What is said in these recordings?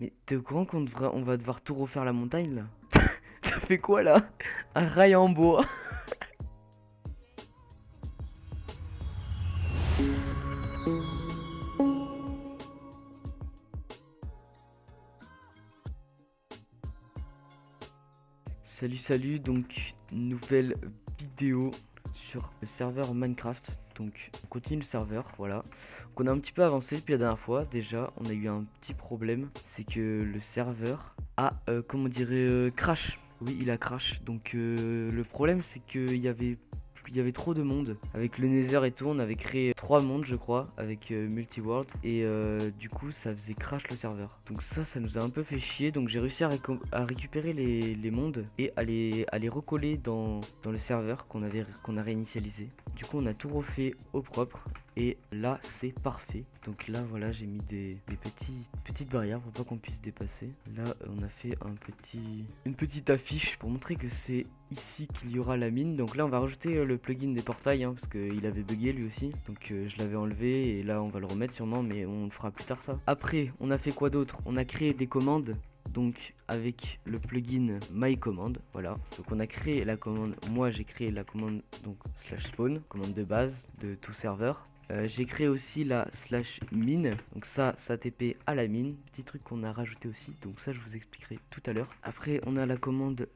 Mais t'es au courant on va devoir tout refaire la montagne là? T'as fait quoi là? Un rail en bois. Salut salut, donc nouvelle vidéo sur le serveur Minecraft. Donc on continue le serveur, voilà. Donc on a un petit peu avancé depuis la dernière fois. Déjà on a eu un petit problème, c'est que le serveur a, comment on dirait, crash. Oui, il a crash. Donc le problème c'est qu'il y avait trop de monde. Avec le Nether et tout, on avait créé 3 mondes, je crois, avec Multiworld. Et du coup, ça faisait crash le serveur. Donc ça nous a un peu fait chier. Donc j'ai réussi à récupérer les mondes et à les recoller dans le serveur qu'on a réinitialisé. Du coup, on a tout refait au propre. Et là, c'est parfait. Donc là, voilà, j'ai mis des petites barrières pour pas qu'on puisse dépasser. Là, on a fait une petite affiche pour montrer que c'est ici qu'il y aura la mine. Donc là, on va rajouter le plugin des portails, hein, parce qu'il avait bugué lui aussi. Donc je l'avais enlevé et là, on va le remettre sûrement, mais on le fera plus tard ça. Après, on a fait quoi d'autre? On a créé des commandes. Donc avec le plugin my command, voilà. Donc on a créé la commande, moi j'ai créé la commande donc /spawn, commande de base de tout serveur. J'ai créé aussi la /mine, donc ça TP à la mine, petit truc qu'on a rajouté aussi, donc ça je vous expliquerai tout à l'heure. Après on a la commande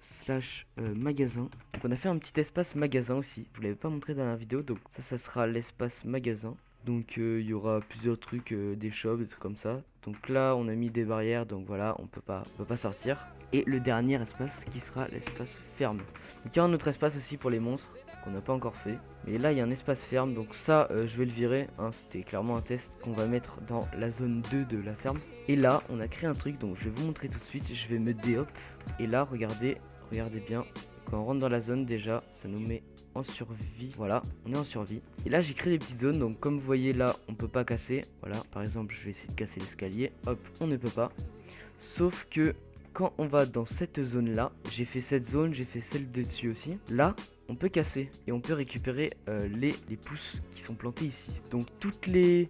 /magasin, donc on a fait un petit espace magasin aussi, je vous l'avais pas montré dans la vidéo, donc ça sera l'espace magasin. Donc il y aura plusieurs trucs, des shops, des trucs comme ça. Donc là on a mis des barrières, donc voilà, on peut pas sortir. Et le dernier espace qui sera l'espace ferme. Donc il y a un autre espace aussi pour les monstres qu'on n'a pas encore fait. Mais là il y a un espace ferme, donc ça je vais le virer, hein, c'était clairement un test qu'on va mettre dans la zone 2 de la ferme. Et là on a créé un truc, donc je vais vous montrer tout de suite, je vais me déhop. Et là regardez bien, quand on rentre dans la zone déjà, ça nous met en survie. Voilà, on est en survie. Et là j'ai créé des petites zones, donc comme vous voyez là on peut pas casser. Voilà, par exemple je vais essayer de casser l'escalier. Hop, on ne peut pas. Sauf que quand on va dans cette zone là, j'ai fait cette zone, j'ai fait celle de dessus aussi. Là on peut casser et on peut récupérer les pousses qui sont plantées ici. Donc toutes les...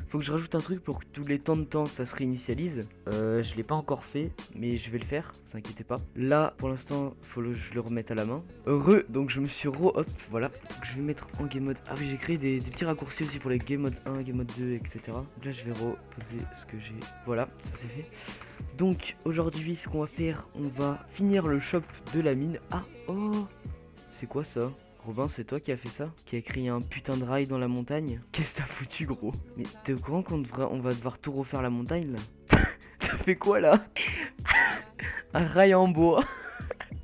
Faut que je rajoute un truc pour que tous les temps de temps ça se réinitialise. Je l'ai pas encore fait, mais je vais le faire, ne vous inquiétez pas. Là, pour l'instant, faut que je le remette à la main. Heureux, donc je me suis hop, voilà. Donc je vais mettre en game mode. Ah oui, j'ai créé des petits raccourcis aussi pour les game mode 1, game mode 2, etc. Donc là, je vais reposer ce que j'ai. Voilà, ça c'est fait. Donc aujourd'hui, ce qu'on va faire, on va finir le shop de la mine. Ah, oh, c'est quoi ça? Robin, c'est toi qui a fait ça? Qui a créé un putain de rail dans la montagne? Qu'est-ce que t'as foutu, gros? Mais t'es au courant on va devoir tout refaire la montagne, là? T'as fait quoi, là? Un rail en bois.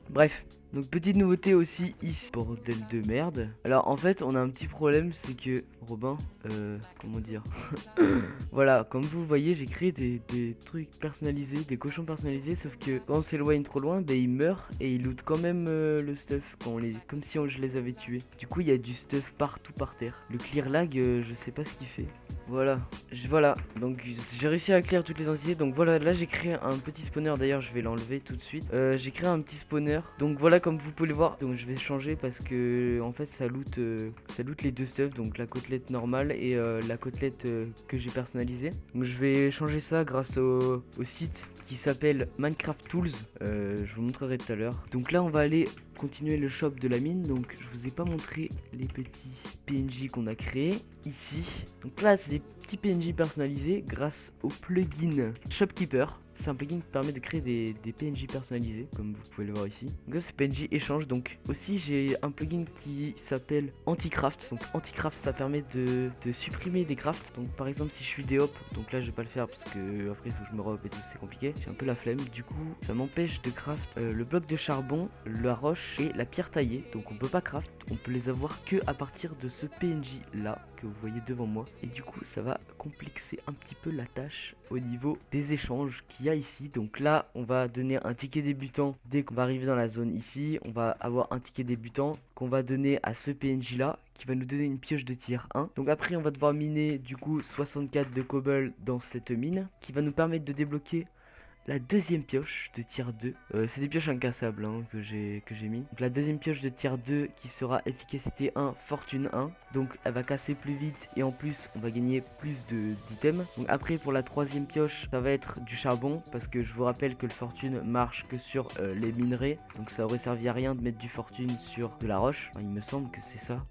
Bref. Donc petite nouveauté aussi ici, bordel de merde. Alors en fait on a un petit problème, c'est que Robin, comment dire, voilà, comme vous voyez j'ai créé des trucs personnalisés, des cochons personnalisés, sauf que quand on s'éloigne trop loin, ben ils meurent et ils lootent quand même le stuff, comme si je les avais tués. Du coup il y a du stuff partout par terre. Le clear lag, je sais pas ce qu'il fait. Voilà, voilà, donc j'ai réussi à clear toutes les entités. Donc voilà, là j'ai créé un petit spawner, d'ailleurs je vais l'enlever tout de suite. J'ai créé un petit spawner, donc voilà comme vous pouvez le voir. Donc je vais changer parce que en fait ça loot les deux stuff, donc la côtelette normale et la côtelette que j'ai personnalisée. Donc je vais changer ça grâce au site qui s'appelle Minecraft Tools, je vous montrerai tout à l'heure. Donc là on va aller continuer le shop de la mine. Donc je vous ai pas montré les petits PNJ qu'on a créés ici. Donc là c'est des petits PNJ personnalisés grâce au plugin Shopkeeper. C'est un plugin qui permet de créer des PNJ personnalisés, comme vous pouvez le voir ici. Donc là c'est PNJ échange. Donc aussi j'ai un plugin qui s'appelle Anticraft. Donc Anticraft ça permet de supprimer des crafts. Donc par exemple si je suis déhop, donc là je vais pas le faire parce que après il faut que je me re-up et tout, c'est compliqué. J'ai un peu la flemme. Du coup ça m'empêche de craft le bloc de charbon, la roche et la pierre taillée. Donc on peut pas craft, on peut les avoir que à partir de ce PNJ là que vous voyez devant moi. Et du coup ça va complexer un petit peu la tâche au niveau des échanges qu'il y a ici. Donc là on va donner un ticket débutant dès qu'on va arriver dans la zone ici. On va avoir un ticket débutant qu'on va donner à ce PNJ là qui va nous donner une pioche de tier 1. Donc après on va devoir miner du coup 64 de cobble dans cette mine qui va nous permettre de débloquer la deuxième pioche de tier 2. C'est des pioches incassables hein, que j'ai mis. Donc la deuxième pioche de tier 2 qui sera efficacité 1, fortune 1. Donc elle va casser plus vite et en plus on va gagner plus d'items. Donc après pour la troisième pioche ça va être du charbon parce que je vous rappelle que le fortune marche que sur les minerais. Donc ça aurait servi à rien de mettre du fortune sur de la roche. Enfin, il me semble que c'est ça.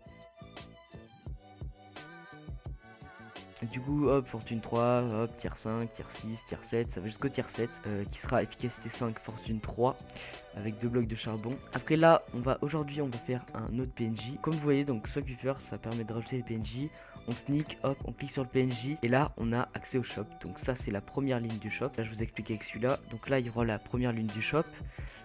Du coup, hop, fortune 3, hop, tier 5, tier 6, tier 7, ça va jusqu'au tier 7, qui sera efficacité 5, fortune 3, avec 2 blocs de charbon. Après là, aujourd'hui, on va faire un autre PNJ. Comme vous voyez, donc Swagkeeper, ça permet de rajouter les PNJ. On sneak, hop, on clique sur le PNJ, et là, on a accès au shop. Donc ça, c'est la première ligne du shop. Là, je vous explique avec celui-là. Donc là, il y aura la première ligne du shop,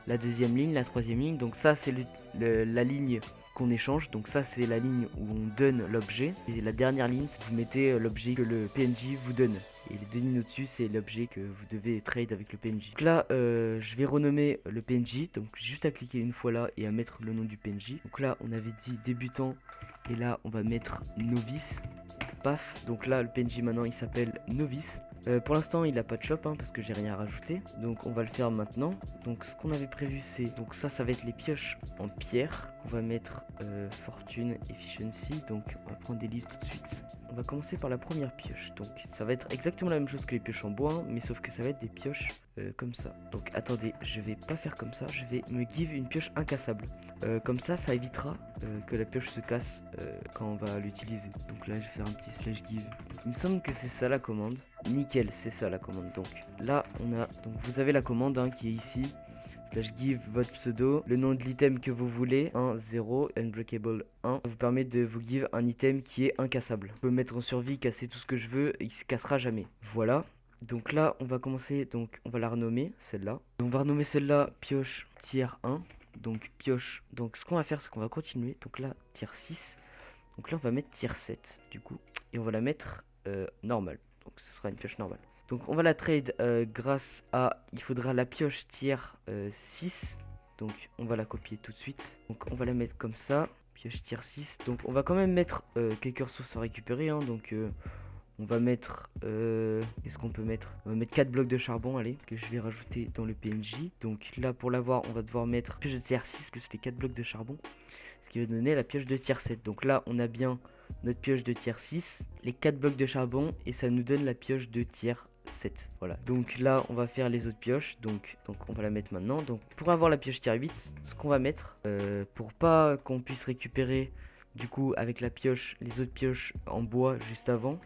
la deuxième ligne, la troisième ligne. Donc ça, c'est la ligne qu'on échange, donc ça c'est la ligne où on donne l'objet, et la dernière ligne vous mettez l'objet que le PNJ vous donne, et les deux lignes au dessus c'est l'objet que vous devez trade avec le PNJ. Donc là je vais renommer le PNJ, donc juste à cliquer une fois là et à mettre le nom du PNJ. Donc là on avait dit débutant et là on va mettre novice, paf, donc là le PNJ maintenant il s'appelle novice. Pour l'instant il n'a pas de shop hein, parce que j'ai rien à rajouter, donc on va le faire maintenant. Donc ce qu'on avait prévu c'est, donc ça va être les pioches en pierre, on va mettre fortune, efficiency, donc on va prendre des listes tout de suite. On va commencer par la première pioche, donc ça va être exactement la même chose que les pioches en bois hein, mais sauf que ça va être des pioches comme ça. Donc attendez, je vais pas faire comme ça, je vais me give une pioche incassable. Comme ça évitera que la pioche se casse quand on va l'utiliser. Donc là je vais faire un petit slash give. Il me semble que c'est ça la commande. Nickel, c'est ça la commande. Donc là on a, donc vous avez la commande hein, qui est ici. Slash give votre pseudo, le nom de l'item que vous voulez, 1, 0, unbreakable 1. Ça vous permet de vous give un item qui est incassable. Je peux mettre en survie, casser tout ce que je veux, et il se cassera jamais. Voilà. Donc là on va commencer, donc on va la renommer, celle-là. On va renommer celle-là pioche tier 1. Donc pioche, donc ce qu'on va faire c'est qu'on va continuer. Donc là tier 6. Donc là on va mettre tier 7 du coup. Et on va la mettre normale. Donc ce sera une pioche normale. Donc on va la trade grâce à, il faudra la pioche tier 6. Donc on va la copier tout de suite. Donc on va la mettre comme ça, pioche tier 6. Donc on va quand même mettre quelques ressources à récupérer hein. Donc on va mettre, qu'est-ce qu'on peut mettre? On va mettre 4 blocs de charbon, allez, que je vais rajouter dans le PNJ. Donc là pour l'avoir on va devoir mettre pioche de tier 6 plus les 4 blocs de charbon, ce qui va donner la pioche de tier 7. Donc là on a bien notre pioche de tier 6, les 4 blocs de charbon, et ça nous donne la pioche de tier 7. Voilà, donc là on va faire les autres pioches, donc on va la mettre maintenant. Donc pour avoir la pioche tier 8, ce qu'on va mettre, pour pas qu'on puisse récupérer du coup avec la pioche les autres pioches en bois juste avant,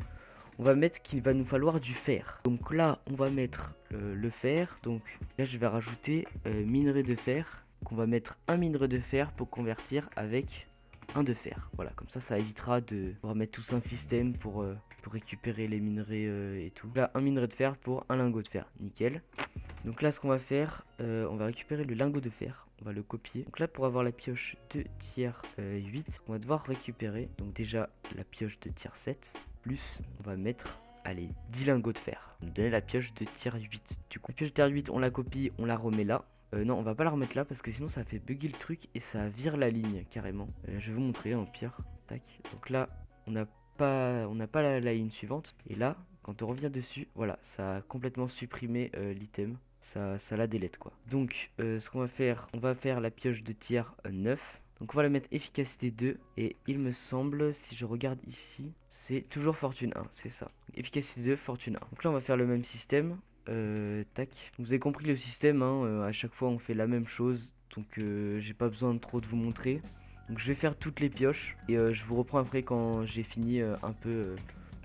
on va mettre qu'il va nous falloir du fer. Donc là on va mettre le fer. Donc là je vais rajouter minerai de fer, qu'on va mettre un minerai de fer pour convertir avec un de fer. Voilà, comme ça évitera de remettre tout ça un système pour récupérer les minerais et tout. Là un minerai de fer pour un lingot de fer, nickel. Donc là ce qu'on va faire, on va récupérer le lingot de fer, on va le copier. Donc là pour avoir la pioche de tier 8, on va devoir récupérer donc déjà la pioche de tier 7, plus on va mettre, allez, 10 lingots de fer. On va nous donner la pioche de tier 8. Du coup, la pioche de tier 8, on la copie, on la remet là. Non, on va pas la remettre là parce que sinon ça fait bugger le truc et ça vire la ligne carrément. Je vais vous montrer au pire. Tac. Donc là, on n'a pas la ligne suivante. Et là, quand on revient dessus, voilà, ça a complètement supprimé l'item. Ça la délète quoi. Donc ce qu'on va faire, on va faire la pioche de tier 9. Donc on va la mettre efficacité 2. Et il me semble, si je regarde ici, c'est toujours fortune 1, c'est ça. Efficacité 2, fortune 1. Donc là on va faire le même système. Tac. Vous avez compris le système, hein, à chaque fois on fait la même chose. Donc j'ai pas besoin de trop de vous montrer. Donc je vais faire toutes les pioches. Et je vous reprends après quand j'ai fini un peu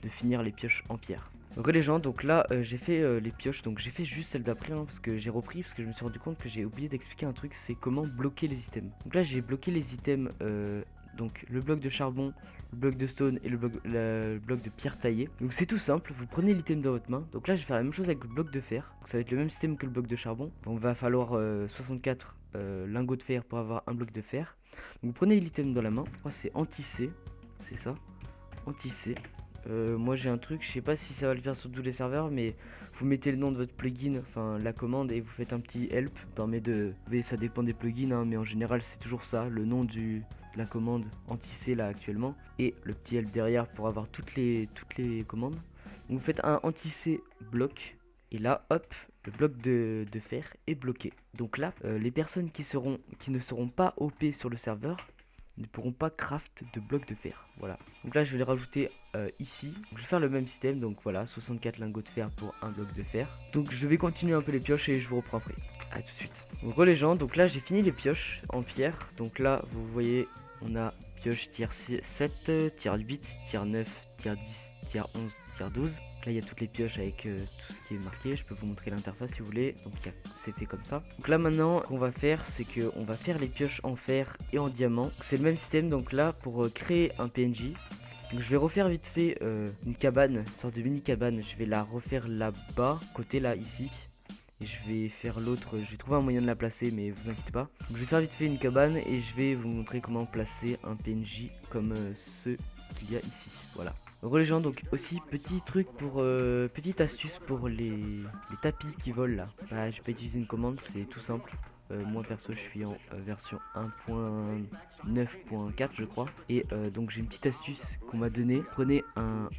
de finir les pioches en pierre. Donc les gens, donc là j'ai fait les pioches, donc j'ai fait juste celle d'après hein, parce que j'ai repris, parce que je me suis rendu compte que j'ai oublié d'expliquer un truc, c'est comment bloquer les items. Donc là j'ai bloqué les items, donc le bloc de charbon, le bloc de stone et le bloc de pierre taillée. Donc c'est tout simple, vous prenez l'item dans votre main. Donc là je vais faire la même chose avec le bloc de fer, donc ça va être le même système que le bloc de charbon. Donc, il va falloir 64 lingots de fer pour avoir un bloc de fer. Donc vous prenez l'item dans la main, je crois que c'est anti-C, c'est ça, anti-C. Moi j'ai un truc, je sais pas si ça va le faire sur tous les serveurs, mais vous mettez le nom de votre plugin, enfin la commande, et vous faites un petit help. Ça permet de, ça dépend des plugins hein, mais en général c'est toujours ça, le nom de la commande anti-C là actuellement, et le petit help derrière pour avoir toutes les commandes. Donc vous faites un anti-C bloc, et là hop, le bloc de fer est bloqué. Donc là, les personnes qui ne seront pas OP sur le serveur ne pourront pas craft de blocs de fer. Voilà. Donc là, je vais les rajouter ici. Donc, je vais faire le même système. Donc voilà, 64 lingots de fer pour un bloc de fer. Donc je vais continuer un peu les pioches et je vous reprends après. A tout de suite. Donc les gens, donc là j'ai fini les pioches en pierre. Donc là, vous voyez, on a pioche tier 7, tier 8, tier 9, tier 10, tier 11, tier 12. Là il y a toutes les pioches avec tout ce qui est marqué. Je peux vous montrer l'interface si vous voulez. Donc c'est fait comme ça. Donc là maintenant ce qu'on va faire, c'est qu'on va faire les pioches en fer et en diamant. C'est le même système. Donc là pour créer un PNJ, donc je vais refaire vite fait une cabane, une sorte de mini cabane. Je vais la refaire là-bas, côté là ici. Et je vais faire l'autre, je vais trouver un moyen de la placer, mais vous inquiétez pas. Donc je vais faire vite fait une cabane et je vais vous montrer comment placer un PNJ comme ceux qu'il y a ici. Voilà. Heureux les gens, donc aussi petit truc pour petite astuce pour les tapis qui volent là. Bah, je vais pas utiliser une commande, c'est tout simple. Moi perso je suis en version 1.9.4 je crois. Et donc j'ai une petite astuce qu'on m'a donnée. Prenez un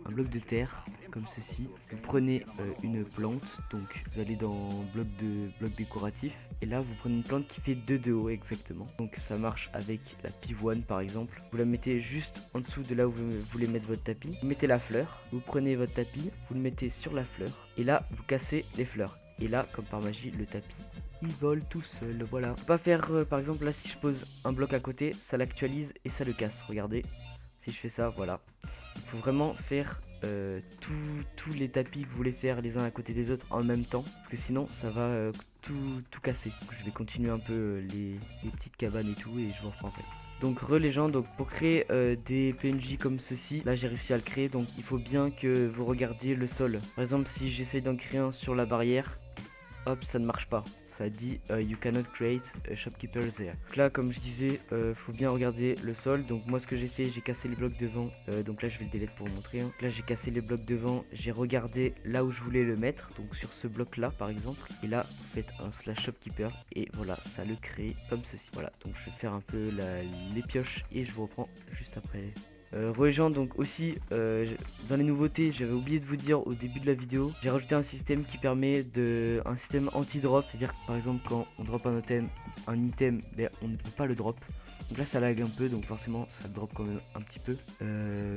bloc de terre comme ceci. Vous prenez une plante, donc vous allez dans bloc décoratif. Et là vous prenez une plante qui fait 2 de haut exactement. Donc ça marche avec la pivoine par exemple. Vous la mettez juste en dessous de là où vous voulez mettre votre tapis. Vous mettez la fleur, vous prenez votre tapis, vous le mettez sur la fleur. Et là vous cassez les fleurs. Et là comme par magie le tapis il vole tout seul, voilà. Faut pas faire par exemple là si je pose un bloc à côté, ça l'actualise et ça le casse, regardez. Si je fais ça, voilà. Il faut vraiment faire tous les tapis que vous voulez faire les uns à côté des autres en même temps. Parce que sinon ça va tout casser. Donc, je vais continuer un peu les petites cabanes et tout et je vous reprends après. Donc les gens, donc pour créer des PNJ comme ceci, là j'ai réussi à le créer. Donc il faut bien que vous regardiez le sol. Par exemple si j'essaye d'en créer un sur la barrière, hop, ça ne marche pas. Ça dit you cannot create a shopkeeper there. Donc là comme je disais, faut bien regarder le sol. Donc moi ce que j'ai fait, j'ai cassé les blocs devant. Donc là je vais le delete pour vous montrer. Là j'ai cassé les blocs devant, j'ai regardé là où je voulais le mettre. Donc sur ce bloc là par exemple. Et là vous faites un slash shopkeeper. Et voilà, ça le crée comme ceci. Voilà, donc je vais faire un peu les pioches et je vous reprends juste après. Les gens, donc aussi dans les nouveautés, j'avais oublié de vous dire au début de la vidéo, j'ai rajouté un système qui permet un système anti-drop, c'est-à-dire que par exemple quand on drop un item, ben, on ne peut pas le drop. Donc là ça lag un peu, donc forcément ça drop quand même un petit peu,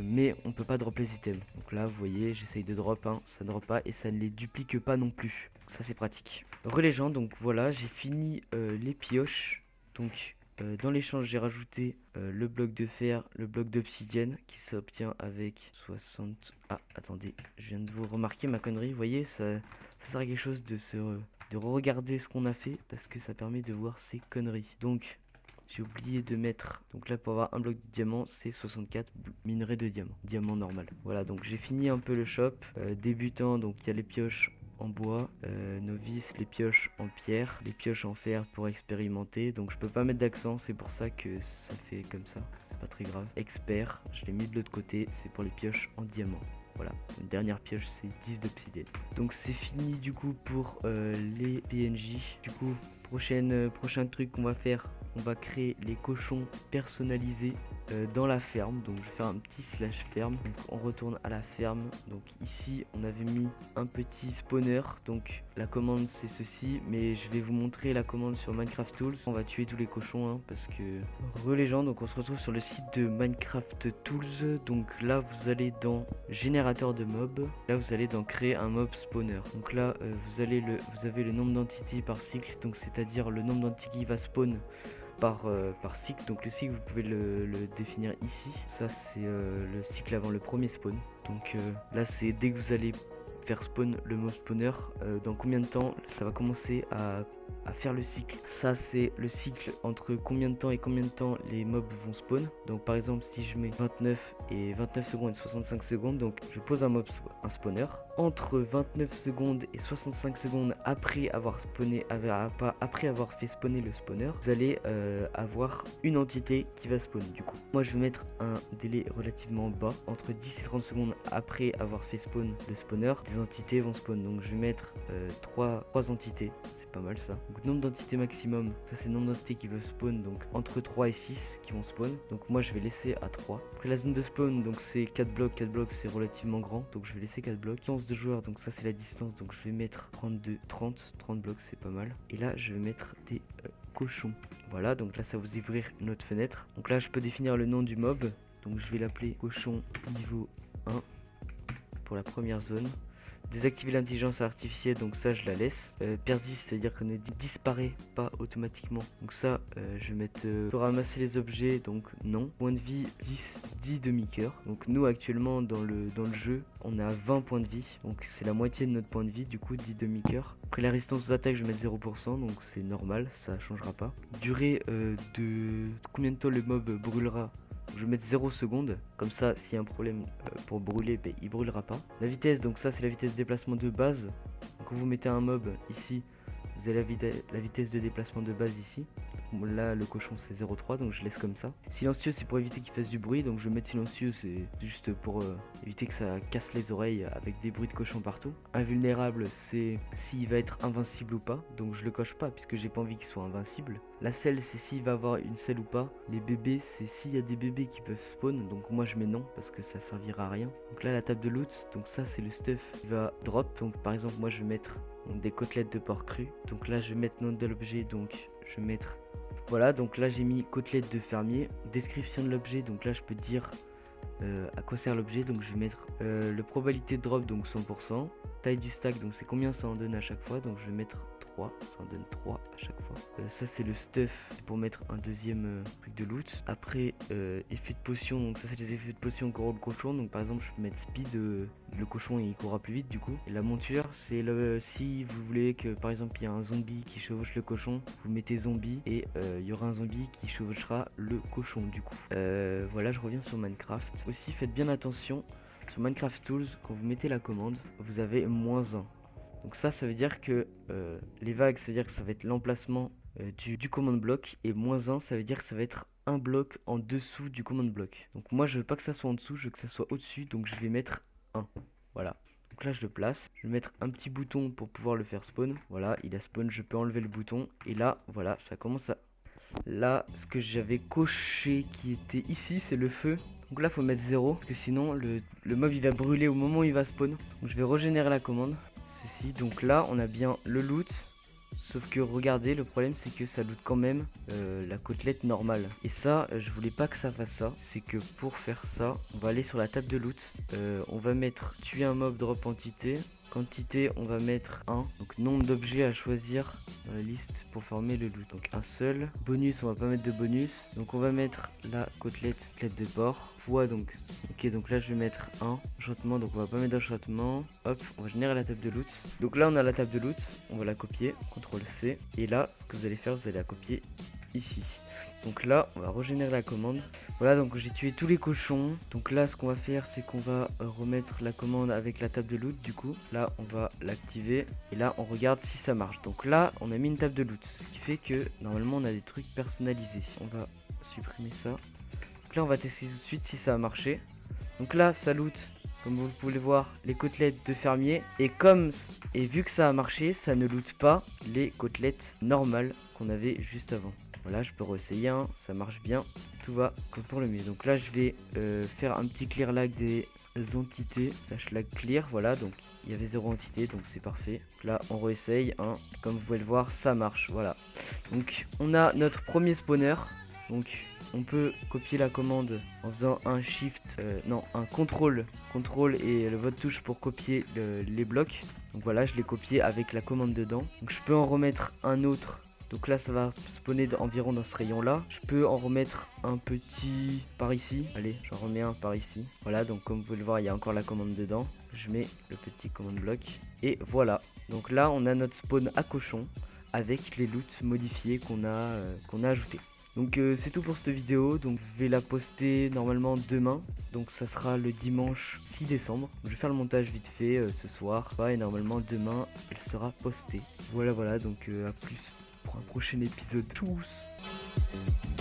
mais on peut pas drop les items. Donc là vous voyez, j'essaye de drop un, ça drop pas et ça ne les duplique pas non plus. Donc ça c'est pratique. Les gens, donc voilà, j'ai fini les pioches, donc dans l'échange j'ai rajouté le bloc de fer, le bloc d'obsidienne qui s'obtient avec 60... Ah attendez, je viens de vous remarquer ma connerie, vous voyez, ça sert à quelque chose de regarder ce qu'on a fait parce que ça permet de voir ces conneries. Donc j'ai oublié de mettre, donc là pour avoir un bloc de diamant c'est 64 minerais de diamant, diamant normal. Voilà, donc j'ai fini un peu le shop, débutant, donc il y a les pioches en bois, novice, les pioches en pierre, les pioches en fer pour expérimenter. Donc je peux pas mettre d'accent, c'est pour ça que ça fait comme ça, c'est pas très grave. Expert, je l'ai mis de l'autre côté, c'est pour les pioches en diamant. Voilà, une dernière pioche c'est 10 d'obsidienne. Donc c'est fini du coup pour les PNJ. Du coup prochain truc qu'on va faire, on va créer les cochons personnalisés dans la ferme. Donc je vais faire un petit slash ferme. Donc on retourne à la ferme. Donc ici on avait mis un petit spawner. Donc la commande c'est ceci, mais je vais vous montrer la commande sur Minecraft Tools. On va tuer tous les cochons hein, parce que les gens, donc on se retrouve sur le site de Minecraft Tools. Donc là vous allez dans générateur de mobs. Là vous allez dans créer un mob spawner. Donc là vous avez le nombre d'entités par cycle, donc c'est-à-dire le nombre d'entités qui va spawn par cycle. Donc le cycle vous pouvez le définir ici. Ça c'est le cycle avant le premier spawn. Donc là c'est dès que vous allez faire spawn le mob spawner, dans combien de temps ça va commencer à faire le cycle. Ça c'est le cycle entre combien de temps et combien de temps les mobs vont spawn. Donc par exemple si je mets 29 secondes et 65 secondes, donc je pose un spawner entre 29 secondes et 65 secondes après avoir fait spawner le spawner, vous allez avoir une entité qui va spawn. Du coup moi je vais mettre un délai relativement bas, entre 10 et 30 secondes après avoir fait spawn le spawner, des entités vont spawn. Donc je vais mettre 3 entités, c'est pas mal ça. Donc nombre d'entités maximum, ça c'est le nombre d'entités qui veulent spawn, donc entre 3 et 6 qui vont spawn. Donc moi je vais laisser à 3. Après la zone de spawn, donc c'est 4 blocs c'est relativement grand, donc je vais laisser 4 blocs. Distance de joueurs, donc ça c'est la distance, donc je vais mettre 30 blocs, c'est pas mal. Et là je vais mettre des cochons. Voilà, donc là ça va vous ouvrir une autre fenêtre. Donc là je peux définir le nom du mob, donc je vais l'appeler cochon niveau 1 pour la première zone. Désactiver l'intelligence artificielle, donc ça je la laisse. Perdis, c'est à dire qu'elle ne disparaît pas automatiquement, donc ça je vais mettre ramasser les objets, donc non. Point de vie 10 demi-cœur, donc nous actuellement dans le jeu on a 20 points de vie, donc c'est la moitié de notre point de vie, du coup 10 demi-cœur. Après la résistance aux attaques je vais mettre 0%, donc c'est normal, ça changera pas. Durée de combien de temps le mob brûlera, je vais mettre 0 secondes, comme ça s'il y a un problème pour brûler, il brûlera pas. La vitesse, donc ça c'est la vitesse de déplacement de base. Donc quand vous mettez un mob ici, vous avez la vitesse de déplacement de base ici. Bon, là le cochon c'est 0,3, donc je laisse comme ça. Silencieux, c'est pour éviter qu'il fasse du bruit, donc je vais mettre silencieux, c'est juste pour éviter que ça casse les oreilles avec des bruits de cochon partout. Invulnérable, c'est s'il va être invincible ou pas, donc je le coche pas puisque j'ai pas envie qu'il soit invincible. La selle, c'est s'il va avoir une selle ou pas. Les bébés, c'est s'il y a des bébés qui peuvent spawn, donc moi je mets non parce que ça servira à rien. Donc là la table de loot, donc ça c'est le stuff qui va drop, donc par exemple moi je vais mettre des côtelettes de porc cru. Donc là je vais mettre nom de l'objet, donc je vais mettre, voilà, donc là j'ai mis côtelettes de fermier. Description de l'objet, donc là je peux dire à quoi sert l'objet, donc je vais mettre le probabilité de drop, donc 100%. Taille du stack, donc c'est combien ça en donne à chaque fois, donc je vais mettre 3, ça en donne 3 à chaque fois. Ça c'est le stuff pour mettre un deuxième truc de loot. Après effet de potion, donc ça c'est les effets de potion qu'aura le cochon, donc par exemple je peux mettre speed, le cochon il courra plus vite du coup. Et la monture, c'est le si vous voulez que par exemple il y a un zombie qui chevauche le cochon, vous mettez zombie et il y aura un zombie qui chevauchera le cochon du coup. Voilà, je reviens sur Minecraft. Aussi faites bien attention sur Minecraft Tools, quand vous mettez la commande, vous avez -1. Donc ça veut dire que les vagues, ça veut dire que ça va être l'emplacement du command block, et -1 ça veut dire que ça va être un bloc en dessous du command block. Donc moi je veux pas que ça soit en dessous, je veux que ça soit au-dessus, donc je vais mettre 1. Voilà. Donc là je le place, je vais mettre un petit bouton pour pouvoir le faire spawn. Voilà, il a spawn, je peux enlever le bouton, et là voilà, ça commence à... Là, ce que j'avais coché qui était ici, c'est le feu. Donc là faut mettre 0, parce que sinon le mob il va brûler au moment où il va spawn. Donc je vais régénérer la commande. Ceci, donc là on a bien le loot, sauf que regardez, le problème c'est que ça loot quand même la côtelette normale, et ça je voulais pas que ça fasse ça. C'est que pour faire ça on va aller sur la table de loot, on va mettre tuer un mob drop entité, quantité on va mettre 1, donc nombre d'objets à choisir dans la liste pour former le loot, donc un seul. Bonus, on va pas mettre de bonus, donc on va mettre la côtelette de porc. Poids, donc ok, donc là je vais mettre 1. Enchantement, donc on va pas mettre d'enchantement. Hop, on va générer la table de loot. Donc là on a la table de loot, on va la copier, CTRL C, et là ce que vous allez faire, vous allez la copier ici. Donc là on va régénérer la commande. Voilà, donc j'ai tué tous les cochons. Donc là ce qu'on va faire, c'est qu'on va remettre la commande avec la table de loot. Du coup là on va l'activer, et là on regarde si ça marche. Donc là on a mis une table de loot, ce qui fait que normalement on a des trucs personnalisés. On va supprimer ça. Donc là on va tester tout de suite si ça a marché. Donc là ça loot, comme vous pouvez le voir, les côtelettes de fermier, et vu que ça a marché, ça ne loot pas les côtelettes normales qu'on avait juste avant. Voilà, je peux réessayer, hein, ça marche bien, tout va comme pour le mieux. Donc là je vais faire un petit clear lag des entités, /lag clear, voilà, donc il y avait 0 entité, donc c'est parfait. Donc là on réessaye, hein, comme vous pouvez le voir ça marche, voilà. Donc on a notre premier spawner, donc on peut copier la commande en faisant un shift, un contrôle et votre touche pour copier les blocs. Donc voilà, je l'ai copié avec la commande dedans. Donc je peux en remettre un autre. Donc là ça va spawner environ dans ce rayon là. Je peux en remettre un petit par ici. Allez, j'en remets un par ici. Voilà, donc comme vous pouvez le voir, il y a encore la commande dedans. Je mets le petit commande bloc. Et voilà. Donc là on a notre spawn à cochon avec les loots modifiés qu'on a ajoutés. Donc c'est tout pour cette vidéo, donc je vais la poster normalement demain, donc ça sera le dimanche 6 décembre. Je vais faire le montage vite fait ce soir, et normalement demain elle sera postée. Voilà, donc à plus pour un prochain épisode. Tchuss.